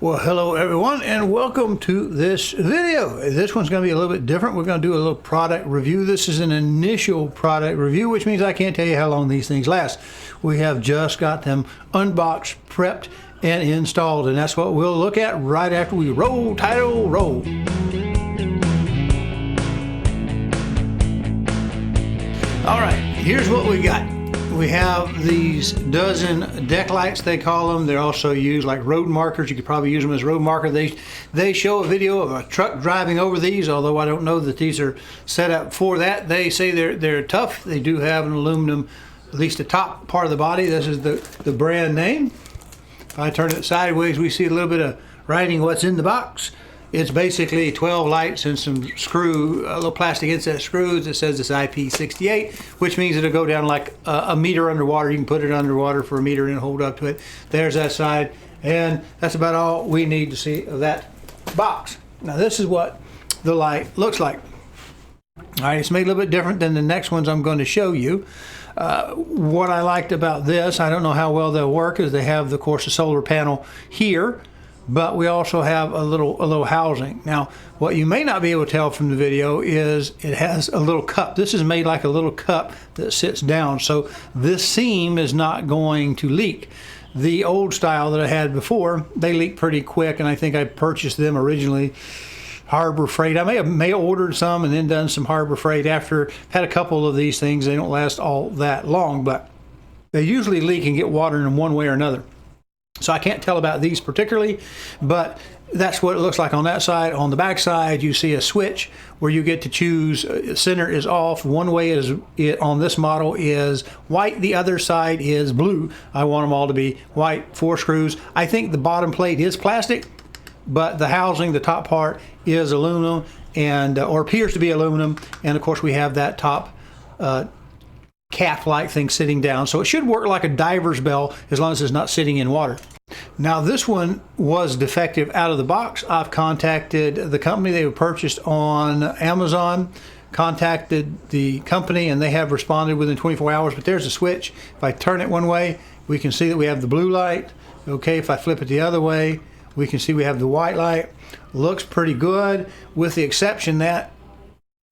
Well, hello everyone and welcome to this video. This one's going to be a little bit different. We're going to do a little product review. This is an initial product review, which means I can't tell you how long these things last. We have just got them unboxed, prepped, and installed, and that's what we'll look at right after we roll title roll. All right, here's what we got. We have these dozen deck lights, they call them. They're also used like road markers. You could probably use them as road marker. They show a video of a truck driving over these, although I don't know that these are set up for that. They say they're tough. They do have an aluminum, at least the top part of the body. This is the brand name. If I turn it sideways, we see a little bit of writing what's in the box. It's basically 12 lights and some a little plastic inset screws. It says it's IP68, which means it'll go down like a meter underwater. You can put it underwater for a meter and hold up to it. There's that side, and that's about all we need to see of that box. Now this is what the light looks like. All right, it's made a little bit different than the next ones I'm going to show you. What I liked about this, I don't know how well they'll work, is they have, of course, the solar panel here. But we also have a little housing. Now, what you may not be able to tell from the video is it has a little cup. This is made like a little cup that sits down, so this seam is not going to leak. The old style that I had before, they leak pretty quick, and I think I purchased them originally Harbor Freight. I may have ordered some and then done some Harbor Freight after. Had a couple of these things. They don't last all that long, but they usually leak and get water in one way or another. So I can't tell about these particularly, but that's what it looks like on that side. On the back side, you see a switch where you get to choose. Center is off. One way is on this model is white. The other side is blue. I want them all to be white. 4 screws. I think the bottom plate is plastic, but the housing, the top part, is aluminum and or appears to be aluminum. And of course, we have that top cap-like thing sitting down, so it should work like a diver's bell as long as it's not sitting in water. Now this one was defective out of the box. I've contacted the company. They were purchased on Amazon, contacted the company, and they have responded within 24 hours, but there's a switch. If I turn it one way, we can see that we have the blue light. Okay, if I flip it the other way, we can see we have the white light. Looks pretty good, with the exception that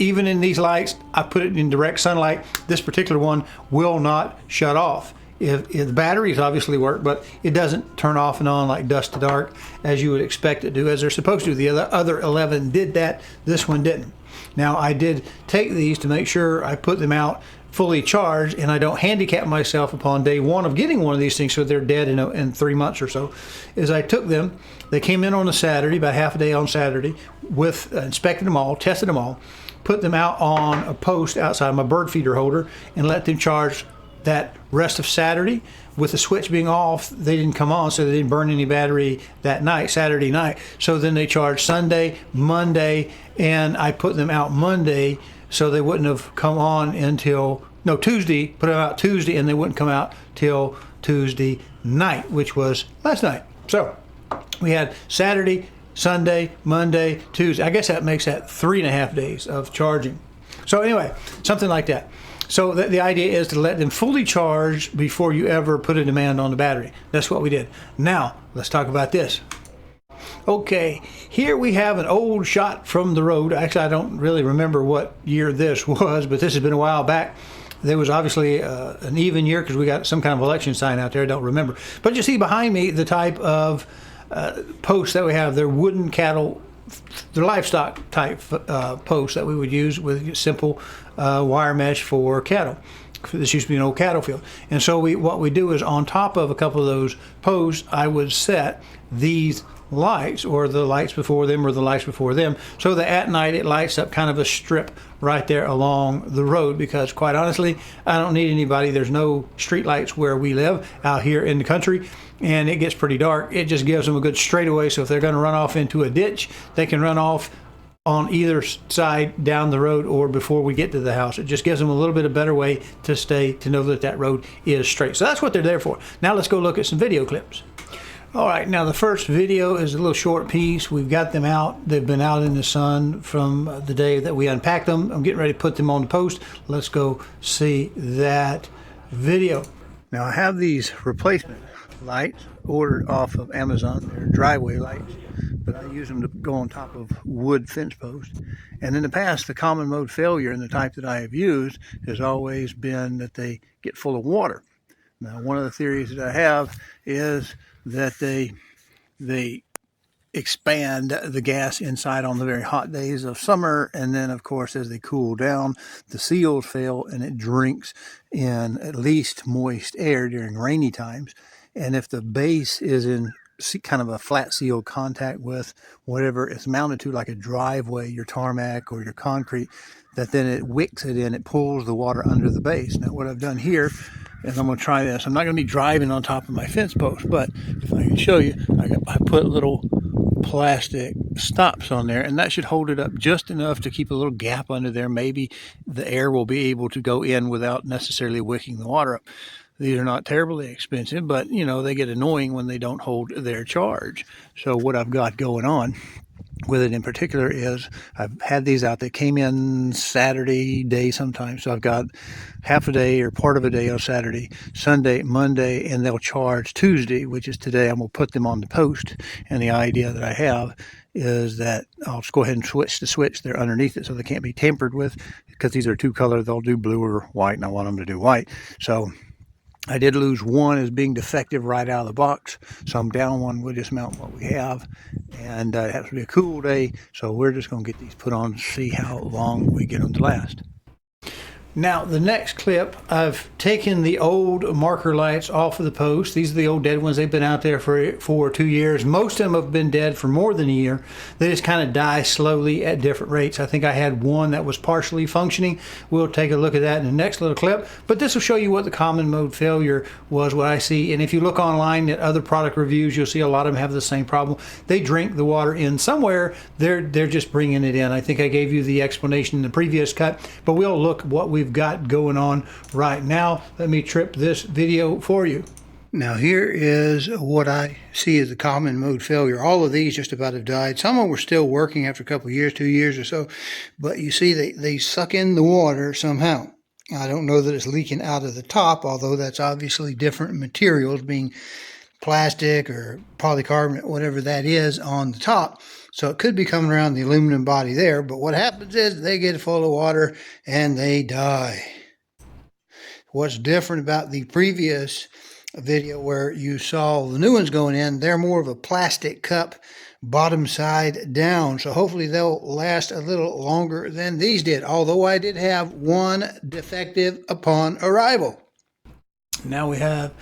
even in these lights, I put it in direct sunlight. This particular one will not shut off. If the batteries obviously work, but it doesn't turn off and on like dusk to dark as you would expect it to, as they're supposed to. The other 11 did that. This one didn't. Now I did take these to make sure I put them out fully charged and I don't handicap myself upon day one of getting one of these things so they're dead in 3 months or so. As I took them, they came in on a Saturday, about half a day on Saturday, with inspected them all, tested them all, put them out on a post outside my bird feeder holder and let them charge that rest of Saturday. With the switch being off, they didn't come on, so they didn't burn any battery that night, Saturday night. So then they charged Sunday, Monday, and I put them out Monday so they wouldn't have come on until, no, Tuesday, put them out Tuesday, and they wouldn't come out till Tuesday night, which was last night. So we had Saturday, Sunday, Monday, Tuesday. I guess that makes that 3.5 days of charging. So anyway, something like that. So the idea is to let them fully charge before you ever put a demand on the battery. That's what we did. Now, let's talk about this. Okay, here we have an old shot from the road. Actually, I don't really remember what year this was, but this has been a while back. There was obviously an even year because we got some kind of election sign out there. I don't remember. But you see behind me the type of posts that we have. They're wooden cattle, they're livestock type posts that we would use with simple wire mesh for cattle. This used to be an old cattle field. And so what we do is on top of a couple of those posts, I would set these lights, or the lights before them, or the lights before them, so that at night it lights up kind of a strip right there along the road, because quite honestly, I don't need anybody. There's no street lights where we live out here in the country, and it gets pretty dark. It just gives them a good straightaway, so if they're going to run off into a ditch, they can run off on either side down the road or before we get to the house. It just gives them a little bit of better way to know that that road is straight. So that's what they're there for. Now let's go look at some video clips. All right, now the first video is a little short piece. We've got them out. They've been out in the sun from the day that we unpacked them. I'm getting ready to put them on the post. Let's go see that video. Now I have these replacement lights ordered off of Amazon. They're driveway lights, but I use them to go on top of wood fence posts. And in the past, the common mode failure in the type that I have used has always been that they get full of water. Now, one of the theories that I have is that they expand the gas inside on the very hot days of summer, and then of course as they cool down, the seals fail and it drinks in at least moist air during rainy times. And if the base is in kind of a flat seal contact with whatever it's mounted to, like a driveway, your tarmac or your concrete, that then it wicks it in, it pulls the water under the base. Now what I've done here is I'm going to try this. I'm not going to be driving on top of my fence post, but if I can show you, I put little plastic stops on there, and that should hold it up just enough to keep a little gap under there. Maybe the air will be able to go in without necessarily wicking the water up. These are not terribly expensive, but you know, they get annoying when they don't hold their charge. So what I've got going on with it in particular is I've had these out. They came in Saturday day sometimes, so I've got half a day or part of a day on Saturday, Sunday, Monday, and they'll charge Tuesday, which is today. I'm going to put them on the post, and the idea that I have is that I'll just go ahead and switch the switch. They're underneath it, so they can't be tampered with, because these are two color. They'll do blue or white, and I want them to do white. So I did lose one as being defective right out of the box, so I'm down one. We'll just mount what we have, and it has to be a cool day, so we're just going to get these put on to see how long we get them to last. Now, the next clip, I've taken the old marker lights off of the post. These are the old dead ones. They've been out there for 2 years. Most of them have been dead for more than a year. They just kind of die slowly at different rates. I think I had one that was partially functioning. We'll take a look at that in the next little clip. But this will show you what the common mode failure was, what I see. And if you look online at other product reviews, you'll see a lot of them have the same problem. They drink the water in somewhere. They're just bringing it in. I think I gave you the explanation in the previous cut, but we'll look what we've got going on right now. Let me trip this video for you. Now here is what I see as the common mode failure. All of these just about have died. Some of them were still working after a couple of years, 2 years or so, but you see they suck in the water somehow. I don't know that it's leaking out of the top, although that's obviously different materials, being plastic or polycarbonate, whatever that is on the top. So it could be coming around the aluminum body there, but what happens is they get full of water and they die. What's different about the previous video where you saw the new ones going in, they're more of a plastic cup, bottom side down. So hopefully they'll last a little longer than these did, although I did have one defective upon arrival. Now we have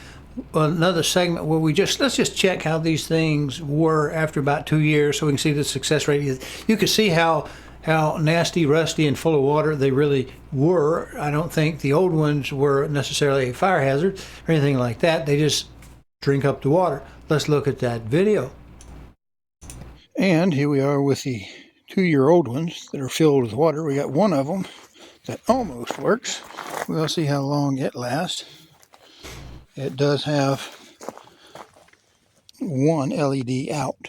another segment where let's just check how these things were after about 2 years, so we can see the success rate. You can see how nasty, rusty, and full of water they really were. I don't think the old ones were necessarily a fire hazard or anything like that. They just drink up the water. Let's look at that video. And here we are with the 2-year-old ones that are filled with water. We got one of them that almost works. We'll see how long it lasts. It does have one LED out.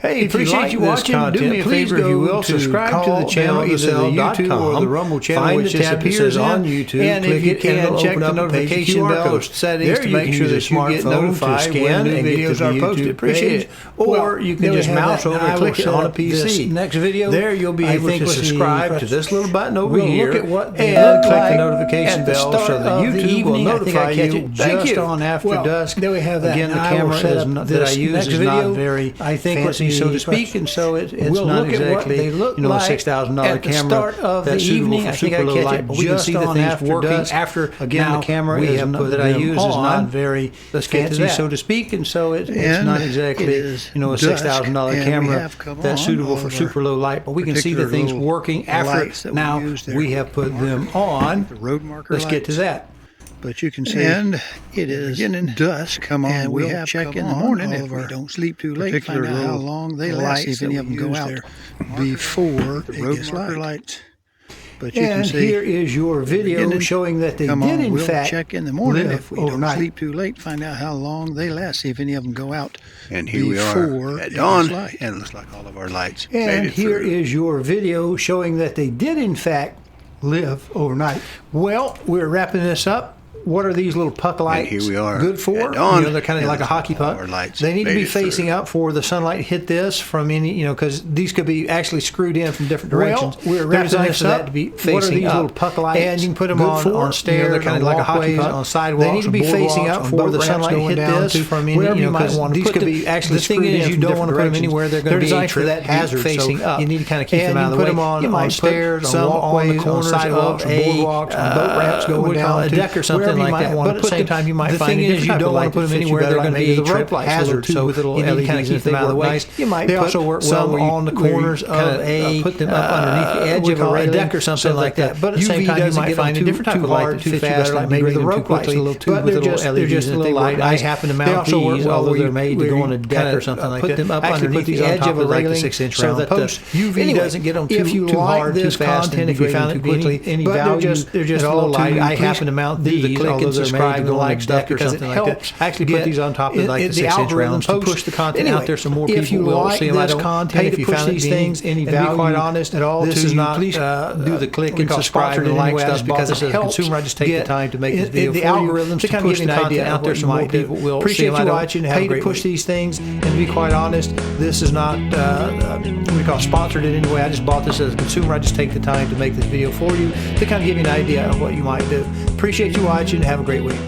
Hey, appreciate you watching. Do me a favor, if you will, subscribe to the channel, either the YouTube or the Rumble channel, which just appears on YouTube. And if you can, check the notification bell settings to make sure that you get notified when new videos are posted. Appreciate it. Or you can just mouse over and click it on a PC. Next video, there you'll be able to subscribe to this little button over here and click the notification bell so that YouTube will notify you just on after dusk. Again, the camera that I use is not very fancy, so to speak, and so it's not exactly a $6,000 camera that's suitable for super low light, but we can see the things working after. Again, the camera that I use is not very fancy, so to speak, and so it's not exactly a $6,000 camera that's suitable for super low light, but we can see the things working after. Now we have put them on. Let's get to that. But you can see, and it is getting dusk. Come on, and we'll check in the morning if we don't sleep too late. Find out how long they last. See if any of them go out before the road marker lights. But you can see, here is your video showing that they did in fact check in the morning if we don't sleep too late. Find out how long they last. See if any of them go out. And here we are at dawn, and it looks like all of our lights. And here is your video showing that they did in fact live overnight. Well, we're wrapping this up. what are these little puck lights here we are good for? at dawn. You know, they're kind of like a hockey puck. Our lights They need to be made it through. facing up for the sunlight to hit this from any, you know, because these could be actually screwed in from different directions. Well, we're They're wrapping designed this for that up. to be What are facing these up. little puck lights And you can put them good on for? stairs, You know, they're kind of like a hockey puck. on sidewalks, they need to be on facing boardwalks, up on for boat the ramps sunlight to going hit down this to from any, wherever you you know, might because want to these put could them. be actually The thing screwed is, in you from don't different want to put them directions. anywhere they're going They're to be designed for trip that hazard. facing So up. you need to kind of keep And them out of the you way. put them on You might stairs, put some on on the walkways, corners on sidewalks, of a boardwalks, on boat ramps going down a to deck or something wherever you like might that. want But to at the put same them. time, you might The find thing a is, different you type don't of want light to put that them fits you anywhere better, they're like going to maybe be the the rope trip lights, hazard. so With little you need to LEDs kind of keep them out of the way. You might They also work well some where you on the corners of a put them up underneath the edge of a deck or something like that. But at the same time, you might find a different type of light that fits you better, like maybe the rope lights, a little tube with little LEDs in it. They work nice. I happen to They mount also work these, well although where they're made to go on a deck or something like that. Put them up Actually underneath put the edge of a like the railing 6-inch so round that the post. UV Anyway, doesn't get them if you too like hard, this too fast, content, and if you degrade found them it too quickly. any But value they're just at a all little to light. you, I please happen to mount do the these, click although and they're subscribe made to and go on a like stuff deck or because something it like that. helps I actually get put these on top of like the the 6-inch algorithm rounds to post. push the content Anyway, out there so more if people you will like see them. I this don't content, pay if to you push found these it things any and be value quite honest at all this to is you, not please do the click and subscribe and like stuff because as a consumer I just take the time to make this video the for you algorithms to kind of give you an idea out there so more people will appreciate see you them. watching. Have Pay a to great push week. these things, and to be quite honest, this is not what we call sponsored in any way. I just bought this as a consumer. I just take the time to make this video for you to kind of give you an idea of what you might do. Appreciate you watching. Have a great week.